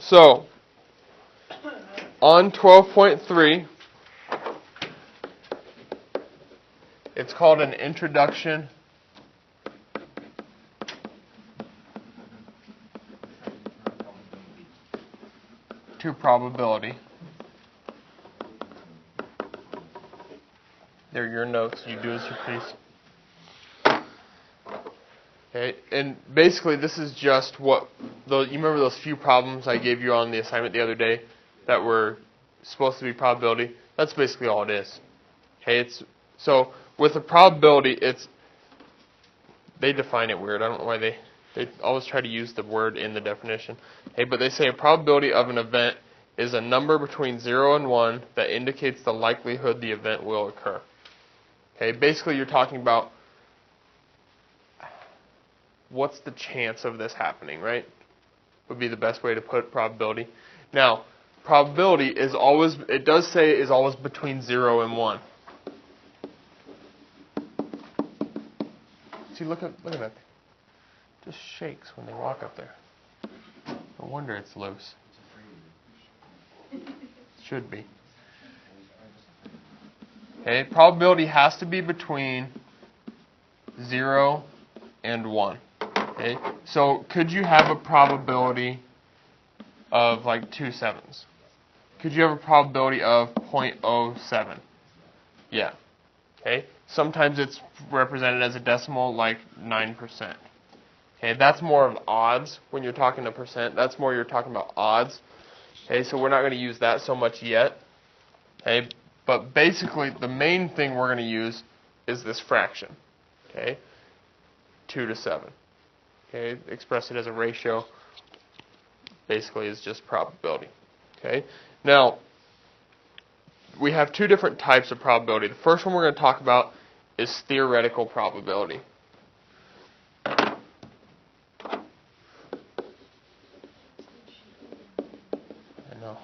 So, on 12.3, it's called an introduction to probability. They're your notes. You do as you please. Okay, and basically this is just what you remember those few problems I gave you on the assignment the other day that were supposed to be probability. That's basically all it is. Okay, so with a probability, they define it weird. I don't know why they always try to use the word in the definition. Okay, but they say a probability of an event is a number between 0 and 1 that indicates the likelihood the event will occur. Okay, basically you're talking about what's the chance of this happening, right? Would be the best way to put probability. Now, probability is always, it does say is always between 0 and 1. See, look at that. It just shakes when they walk up there. No wonder it's loose. Should be. Okay, probability has to be between 0 and 1. Okay, so could you have a probability of like 2 sevens? Could you have a probability of 0.07? Yeah. Okay, sometimes it's represented as a decimal like 9%. Okay, that's more of odds when you're talking a percent. That's more you're talking about odds. Okay, so we're not going to use that so much yet. Okay, but basically the main thing we're going to use is this fraction. Okay, 2 to 7. Okay, express it as a ratio. Basically, is just probability. Okay, now we have two different types of probability. The first one we're going to talk about is theoretical probability. I know.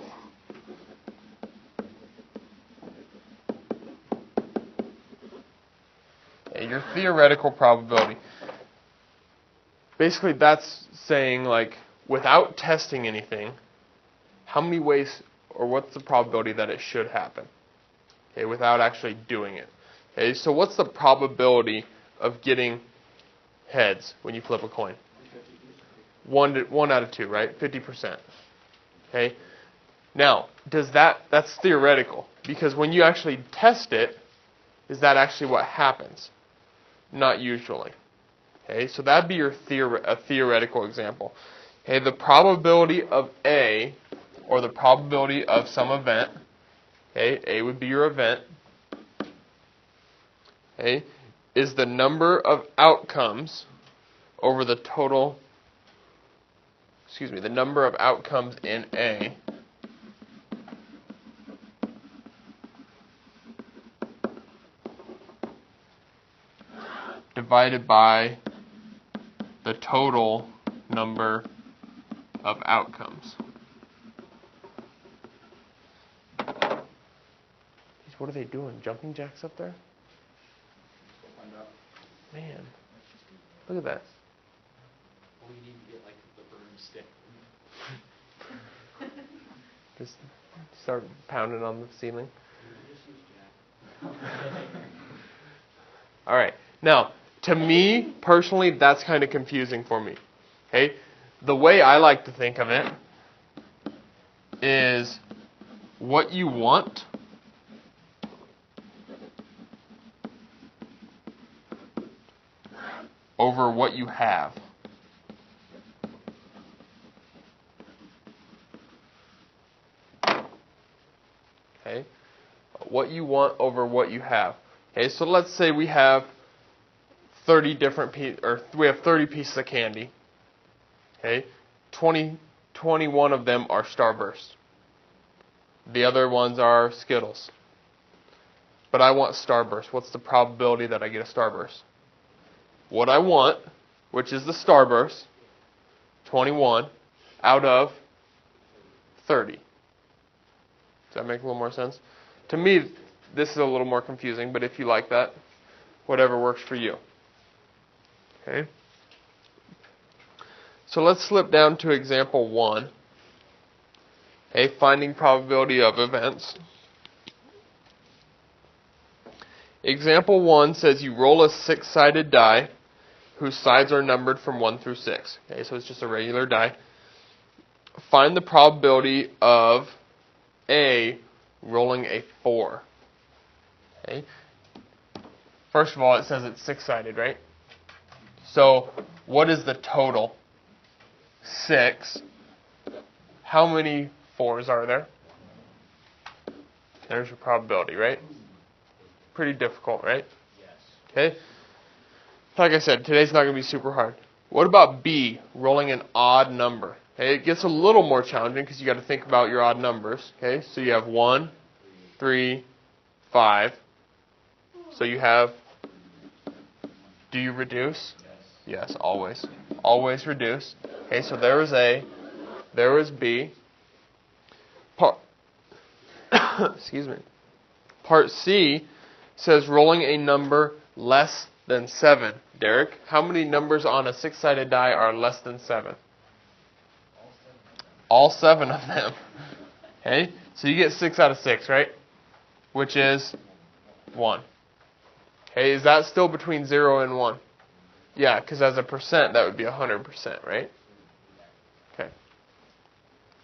Okay, your theoretical probability. Basically, that's saying, like, without testing anything, how many ways, or what's the probability that it should happen? Okay, without actually doing it. Okay, so what's the probability of getting heads when you flip a coin? 1 out of 2, right? 50%. Okay. Now, that's theoretical, because when you actually test it, is that actually what happens? Not usually. Okay, so that'd be your a theoretical example. Okay, the probability of A, or the probability of some event, okay, A would be your event, okay, is the number of outcomes over the total, the number of outcomes in A divided by the total number of outcomes. What are they doing? Jumping jacks up there? Man, look at that. We need to get like the broomstick. Just start pounding on the ceiling. All right. Now, to me, personally, that's kind of confusing for me. Okay? The way I like to think of it is what you want over what you have. Okay? What you want over what you have. Okay, so let's say we have 30 pieces of candy. Okay? 21 of them are Starburst. The other ones are Skittles. But I want Starburst. What's the probability that I get a Starburst? What I want, which is the Starburst, 21 out of 30. Does that make a little more sense? To me, this is a little more confusing, but if you like that, whatever works for you. Okay? So let's slip down to example 1. Okay, finding probability of events. Example 1 says you roll a 6-sided die whose sides are numbered from 1 through 6. Okay, so it's just a regular die. Find the probability of A rolling a 4. Okay. First of all, it says it's 6-sided, right? So, what is the total? 6. How many 4s are there? There's your probability, right? Pretty difficult, right? Yes. Okay. Like I said, today's not going to be super hard. What about B, rolling an odd number? Okay, it gets a little more challenging because you got to think about your odd numbers. Okay, so you have 1, 3, 5. So you have, do you reduce? Yes. Yes, always. Always reduce. Okay, so there was A, there was B. Excuse me. Part C says rolling a number less than 7. Derek, how many numbers on a 6-sided die are less than 7? All 7 of them. Okay, so you get 6 out of 6, right? Which is 1. Okay, is that still between 0 and 1? Yeah, because as a percent, that would be 100%, right? Okay.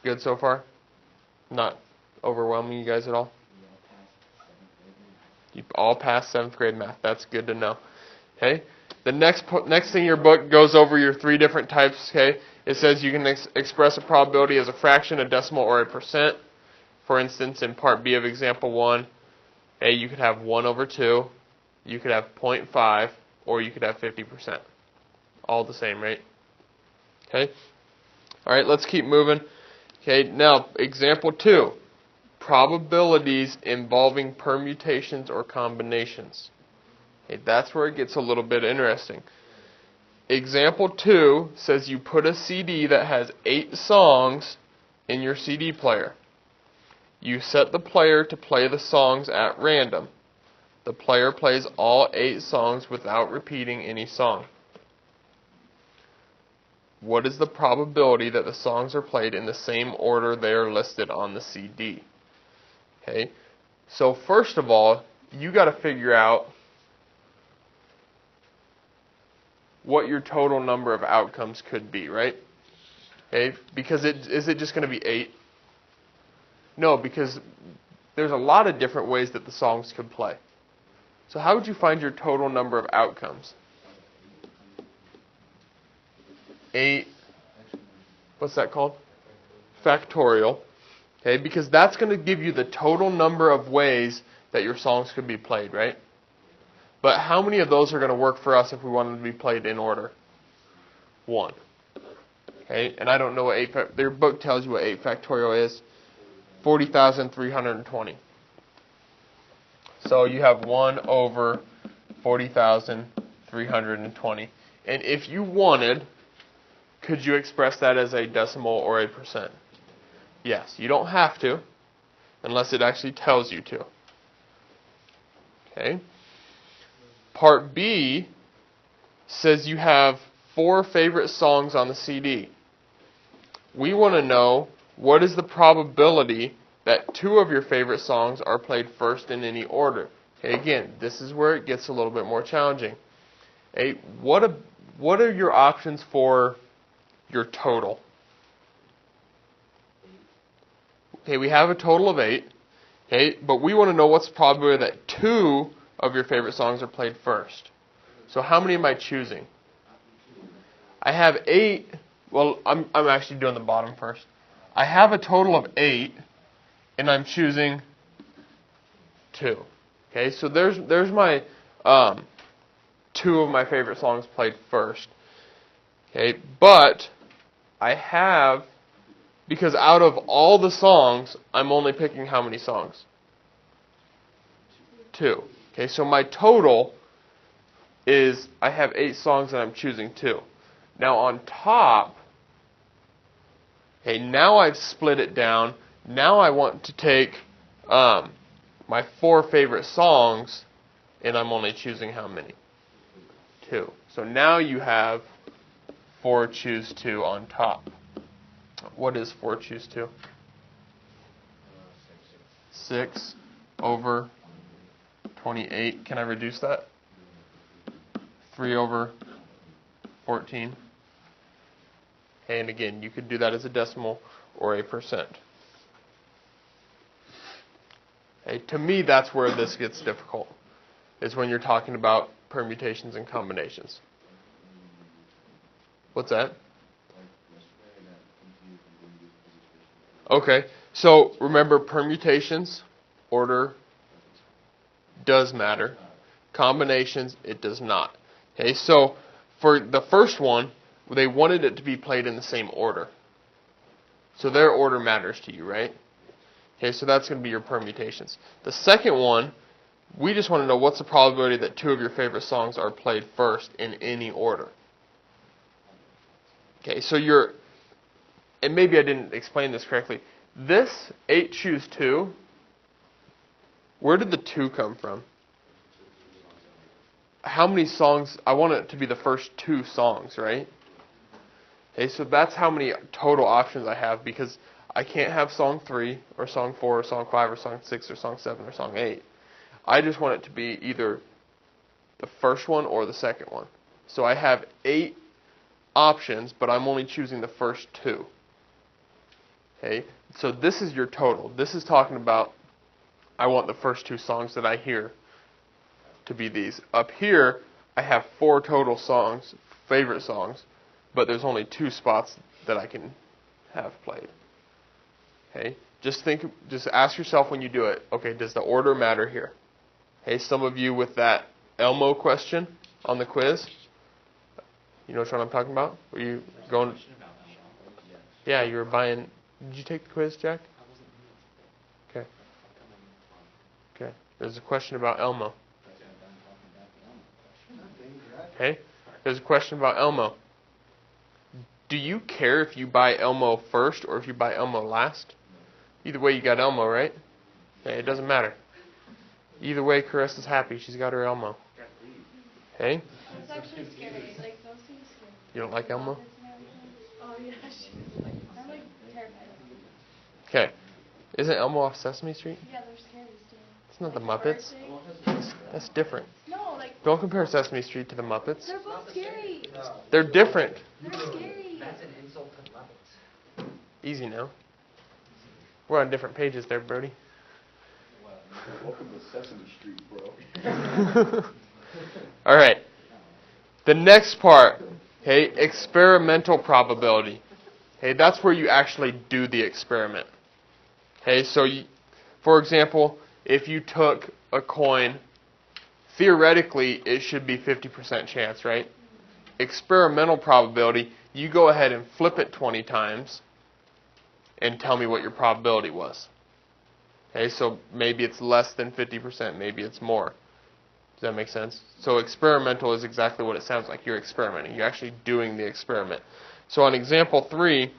Good so far? Not overwhelming you guys at all? You all passed 7th grade math. That's good to know. Okay. The next thing your book goes over your 3 different types. Okay. It says you can express a probability as a fraction, a decimal, or a percent. For instance, in Part B of Example 1, A, you could have 1 over 2, you could have 0.5, or you could have 50%. All the same, right? Okay. All right. Let's keep moving. Okay. Now, Example 2. Probabilities involving permutations or combinations. Okay, that's where it gets a little bit interesting. Example 2 says you put a CD that has 8 songs in your CD player. You set the player to play the songs at random. The player plays all 8 songs without repeating any song. What is the probability that the songs are played in the same order they are listed on the CD? Okay, so first of all, you got to figure out what your total number of outcomes could be, right? Okay, because is it just going to be 8? No, because there's a lot of different ways that the songs could play. So how would you find your total number of outcomes? 8, what's that called? Factorial. Okay, because that's going to give you the total number of ways that your songs could be played, right? But how many of those are going to work for us if we want them to be played in order? 1. Okay, and I don't know what their book tells you what 8 factorial is. 40,320. So you have 1 over 40,320. And if you wanted, could you express that as a decimal or a percent? Yes, you don't have to, unless it actually tells you to. Okay. Part B says you have 4 favorite songs on the CD. We want to know what is the probability that 2 of your favorite songs are played first in any order. Okay, again, this is where it gets a little bit more challenging. Okay, what are your options for your total? Okay, we have a total of 8. Okay, but we want to know what's the probability that 2 of your favorite songs are played first. So how many am I choosing? I have 8. Well, I'm actually doing the bottom first. I have a total of 8, and I'm choosing 2. Okay, so there's my 2 of my favorite songs played first. Okay, but I have, because out of all the songs, I'm only picking how many songs? 2. Okay, so my total is I have 8 songs and I'm choosing 2. Now on top, okay, now I've split it down. Now I want to take my 4 favorite songs, and I'm only choosing how many? 2. So now you have 4 choose 2 on top. What is 4 choose 2? 6 over 28. Can I reduce that? 3 over 14. Okay, and again, you could do that as a decimal or a percent. Okay, to me, that's where this gets difficult, is when you're talking about permutations and combinations. What's that? Okay, so remember, permutations, order does matter. Combinations, it does not. Okay, so for the first one, they wanted it to be played in the same order. So their order matters to you, right? Okay, so that's going to be your permutations. The second one, we just want to know what's the probability that 2 of your favorite songs are played first in any order. Okay, so and maybe I didn't explain this correctly. This 8 choose 2, where did the 2 come from? How many songs? I want it to be the first 2 songs, right? Okay, so that's how many total options I have, because I can't have song 3 or song 4 or song 5 or song 6 or song 7 or song 8. I just want it to be either the first one or the second one. So I have 8 options, but I'm only choosing the first 2. Okay, so this is your total. This is talking about I want the first 2 songs that I hear to be these. Up here, I have 4 total songs, favorite songs, but there's only 2 spots that I can have played. Okay, just ask yourself when you do it, okay, does the order matter here? Hey, some of you with that Elmo question on the quiz, you know which one I'm talking about? Were you going? Yeah, you were buying. Did you take the quiz, Jack? Okay. Okay. There's a question about Elmo. Okay. There's a question about Elmo. Do you care if you buy Elmo first or if you buy Elmo last? Either way, you got Elmo, right? Okay, it doesn't matter. Either way, Carissa's happy. She's got her Elmo. Okay? It's actually scary. Like, those things scare me. You don't like Elmo? Oh, yeah, she's like, I'm like terrified of them. Okay. Isn't Elmo off Sesame Street? Yeah, they're scary still. It's not the Like Muppets. bird That's different. No, like, Don't compare Sesame Street to the Muppets. they're both scary. They're different. They're scary. That's an insult to Muppets. Easy now. We're on different pages there, Brody. Welcome to Sesame Street, bro. All right. The next part, okay, experimental probability. Okay, that's where you actually do the experiment. Okay, so for example, if you took a coin, theoretically it should be 50% chance, right? Experimental probability, you go ahead and flip it 20 times and tell me what your probability was. Okay, so maybe it's less than 50%, maybe it's more. Does that make sense? So experimental is exactly what it sounds like. You're experimenting. You're actually doing the experiment. So on example 3,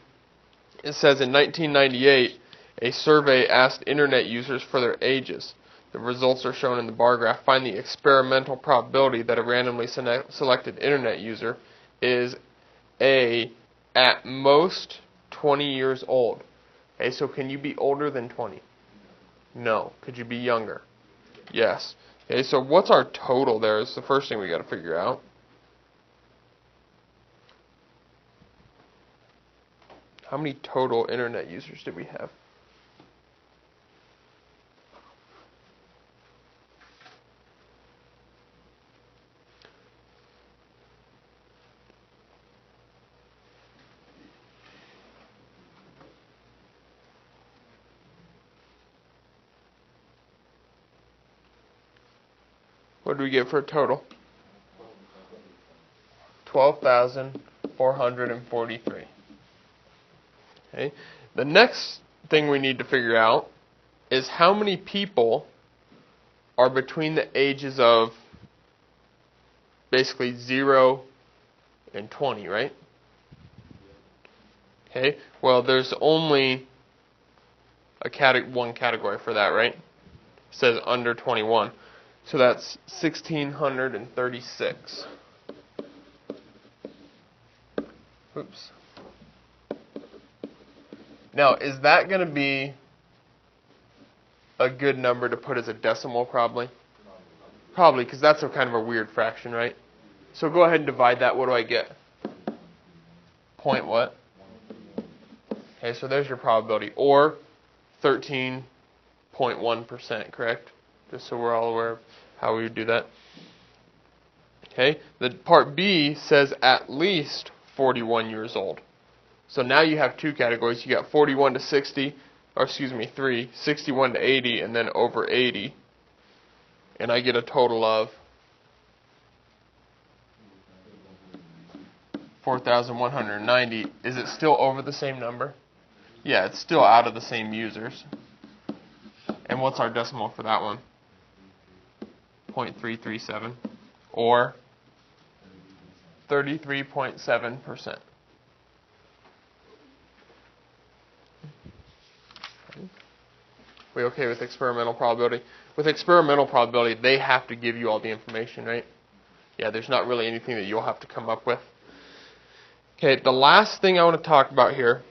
it says in 1998, a survey asked internet users for their ages. The results are shown in the bar graph. Find the experimental probability that a randomly selected internet user is at most 20 years old. Okay, so can you be older than 20? No. Could you be younger? Yes. Okay, so what's our total there is the first thing we got to figure out. How many total internet users do we have? What do we get for a total? 12,443. Okay. The next thing we need to figure out is how many people are between the ages of basically 0 and 20, right? Okay. Well, there's only one category for that, right? It says under 21. So that's 1,636. Oops. Now, is that going to be a good number to put as a decimal probably? Probably, because that's a kind of a weird fraction, right? So go ahead and divide that. What do I get? Point what? Okay, so there's your probability. Or 13.1%, correct? Just so we're all aware of how we would do that. Okay, the part B says at least 41 years old. So now you have two categories. You got 41 to 60, or excuse me, 3, 61 to 80, and then over 80. And I get a total of 4,190. Is it still over the same number? Yeah, it's still out of the same users. And what's our decimal for that one? 0.337, or 33.7%. We okay with experimental probability? With experimental probability, they have to give you all the information, right? Yeah, there's not really anything that you'll have to come up with. Okay, the last thing I want to talk about here,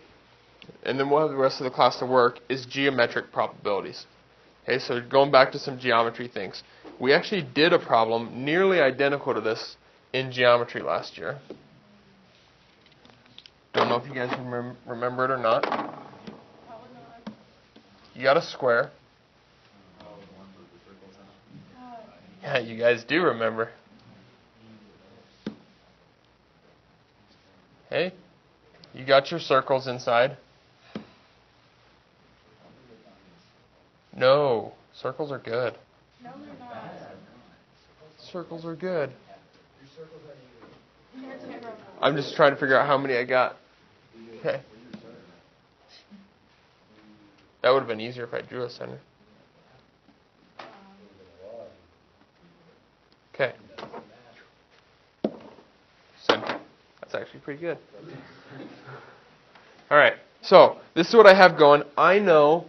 and then we'll have the rest of the class to work, is geometric probabilities. Okay, so going back to some geometry things. We actually did a problem nearly identical to this in geometry last year. Don't know if you guys remember it or not. You got a square. Yeah, you guys do remember. Hey, you got your circles inside. No, circles are good. No, they're not. Circles are good. Here's an arrow. I'm just trying to figure out how many I got. Okay. That would have been easier if I drew a center. Okay. Center. That's actually pretty good. All right. So this is what I have going. I know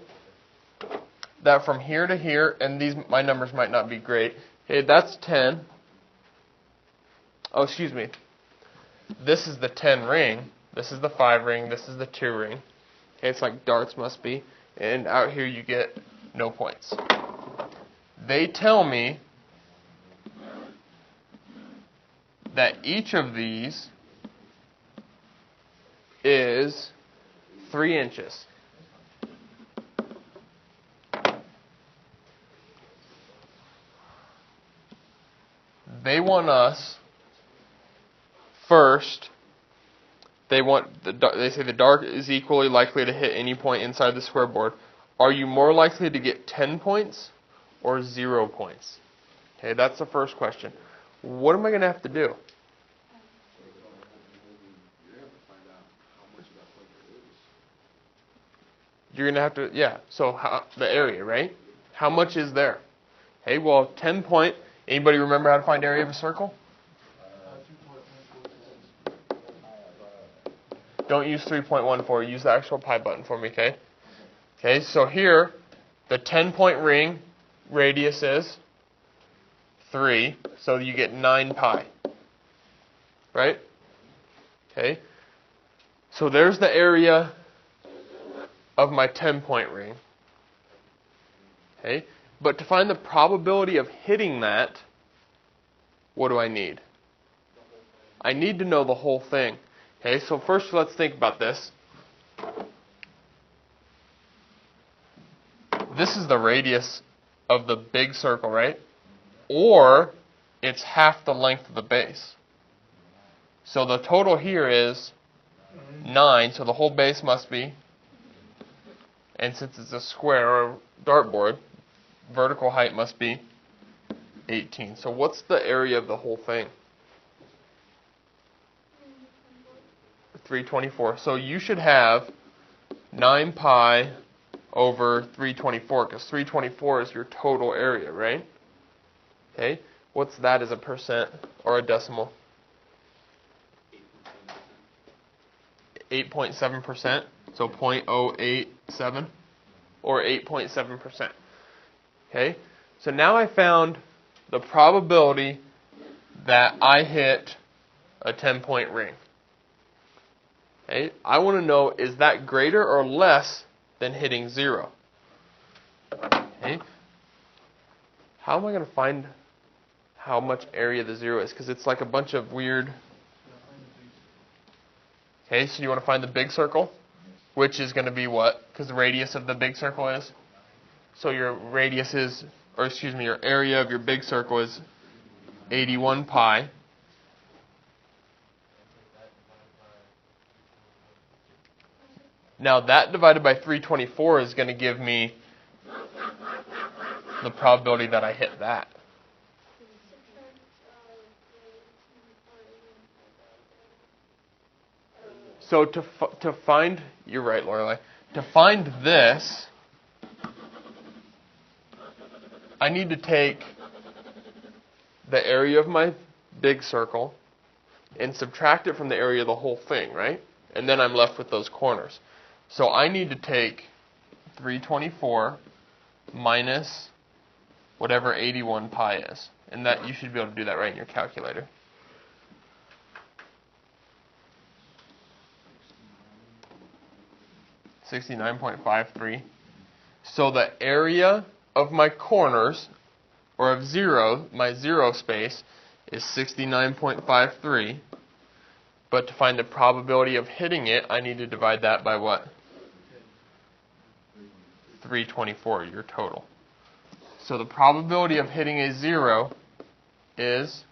that from here to here, and these my numbers might not be great. Okay, that's 10. Oh, excuse me. This is the 10 ring. This is the 5 ring. This is the 2 ring. Okay, it's like darts must be. And out here you get no points. They tell me that each of these is 3 inches. They want us first. They say the dark is equally likely to hit any point inside the square board. Are you more likely to get 10 points or 0 points? Okay, that's the first question. What am I going to have to do? You're going to have to, yeah, so the area, right? How much is there? Okay, well, 10 point. Anybody remember how to find area of a circle? Don't use 3.14. Use the actual pi button for me, okay? Okay, so here, the 10-point ring radius is 3, so you get 9 pi. Right? Okay. So there's the area of my 10-point ring. Okay? But to find the probability of hitting that, what do I need? I need to know the whole thing. Okay, so first let's think about this. This is the radius of the big circle, right? Or it's half the length of the base. So the total here is 9, so the whole base must be, and since it's a square or a dartboard, vertical height must be 18. So what's the area of the whole thing? 324. So you should have 9 pi over 324, because 324 is your total area, right? Okay. What's that as a percent or a decimal? 8.7%. So 0.087 or 8.7%. Okay. So now I found the probability that I hit a 10-point ring. Okay. I want to know, is that greater or less than hitting 0? Okay. How am I going to find how much area the 0 is? Because it's like a bunch of weird... Okay, so you want to find the big circle? Which is going to be what? Because the radius of the big circle is? So your radius is, or excuse me, your area of your big circle is 81 pi. Now that divided by 324 is going to give me the probability that I hit that. So to find, you're right, Lorelai, to find this, I need to take the area of my big circle and subtract it from the area of the whole thing, right? And then I'm left with those corners. So I need to take 324 minus whatever 81 pi is. And that you should be able to do that right in your calculator. $69.53. So the area of my corners, or of 0, my 0 space, is 69.53. But to find the probability of hitting it, I need to divide that by what? 324, your total. So the probability of hitting a 0 is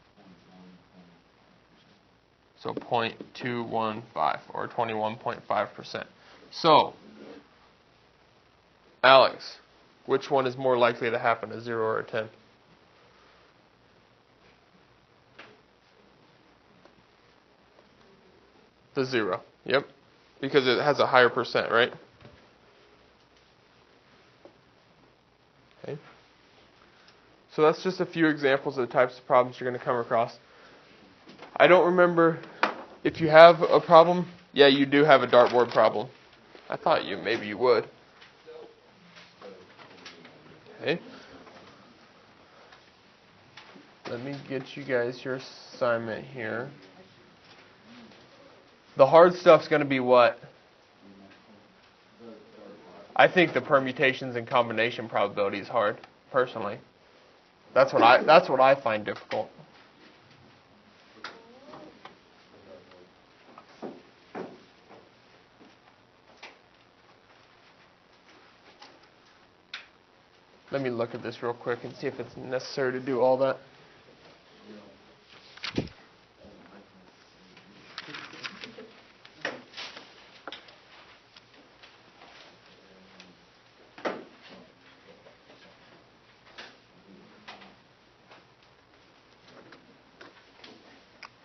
0.215, or 21.5%. So, Alex, which one is more likely to happen, a 0 or a 10? The 0, yep. Because it has a higher percent, right? Okay. So that's just a few examples of the types of problems you're going to come across. I don't remember if you have a problem. Yeah, you do have a dartboard problem. I thought maybe you would. Okay. Let me get you guys your assignment here. The hard stuff's going to be what? I think the permutations and combination probability is hard, personally. That's what I find difficult. Let me look at this real quick and see if it's necessary to do all that.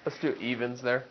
Let's do evens there.